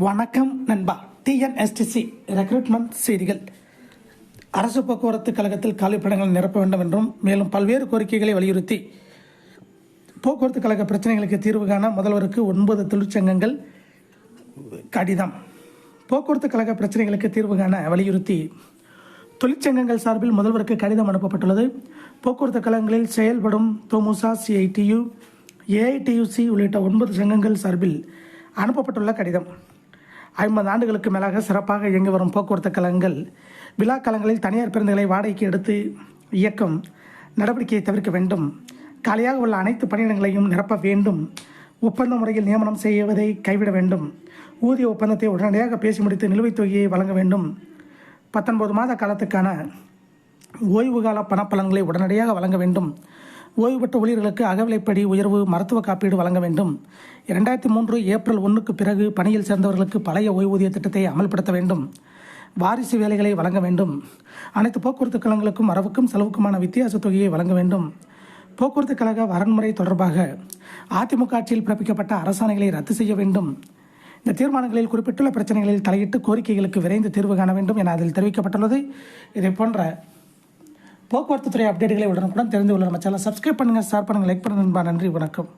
வணக்கம் நண்பா. TNSTC recruitment செய்திகள். அரசு போக்குவரத்து கழகத்தில் காலிப்படங்கள் நிரப்ப வேண்டும் என்றும் மேலும் பல்வேறு கோரிக்கைகளை வலியுறுத்தி போக்குவரத்து கழக பிரச்சனைகளுக்கு தீர்வு காண முதல்வருக்கு 9 தொழிற்சங்கங்கள் கடிதம். போக்குவரத்து கழக பிரச்சனைகளுக்கு தீர்வு காண வலியுறுத்தி தொழிற்சங்கங்கள் சார்பில் முதல்வருக்கு கடிதம் அனுப்பப்பட்டுள்ளது. போக்குவரத்து கழகங்களில் செயல்படும் தொமுசா, சிஐடியு, ஏஐடியுசி உள்ளிட்ட 9 சங்கங்கள் சார்பில் அனுப்பப்பட்டுள்ள கடிதம். 50 ஆண்டுகளுக்கு மேலாக சிறப்பாக இயங்கி வரும் போக்குவரத்து கழகங்கள் விழாக்காலங்களில் தனியார் பேருந்துகளை வாடகைக்கு எடுத்து இயக்கும் நடவடிக்கையை தவிர்க்க வேண்டும். காலியாக உள்ள அனைத்து பணியிடங்களையும் நிரப்ப வேண்டும். ஒப்பந்த முறையில் நியமனம் செய்வதை கைவிட வேண்டும். ஊதிய ஒப்பந்தத்தை உடனடியாக பேசி முடித்து நிலுவைத் தொகையை வழங்க வேண்டும். 19 மாத காலத்துக்கான ஓய்வு கால பணப்பலன்களை உடனடியாக வழங்க வேண்டும். ஓய்வு பெற்ற ஊழியர்களுக்கு அகவிலைப்படி உயர்வு, மருத்துவ காப்பீடு வழங்க வேண்டும். 2003 ஏப்ரல் 1க்கு பிறகு பணியில் சேர்ந்தவர்களுக்கு பழைய ஓய்வூதிய திட்டத்தை அமல்படுத்த வேண்டும். வாரிசு வேலைகளை வழங்க வேண்டும். அனைத்து போக்குவரத்து கழகங்களுக்கும் வரவுக்கும் செலவுக்குமான வித்தியாச தொகையை வழங்க வேண்டும். போக்குவரத்து கழக வரன்முறை தொடர்பாக அதிமுக ஆட்சியில் பிறப்பிக்கப்பட்ட அரசாணைகளை ரத்து செய்ய வேண்டும். இந்த தீர்மானங்களில் குறிப்பிட்டுள்ள பிரச்சனைகளில் தலையிட்டு கோரிக்கைகளுக்கு விரைந்து தீர்வு காண வேண்டும் என அதில் தெரிவிக்கப்பட்டுள்ளது. இதை போன்ற போக்குவரத்து துறை அப்டேட்டுகளை உடனுக்குடன் தெரிந்து கொள்ள நம்ம சேனலை சப்ஸ்கிரைப் பண்ணுங்கள், ஷேர் பண்ணுங்கள், லைக் பண்ணுங்கள். நன்றி, வணக்கம்.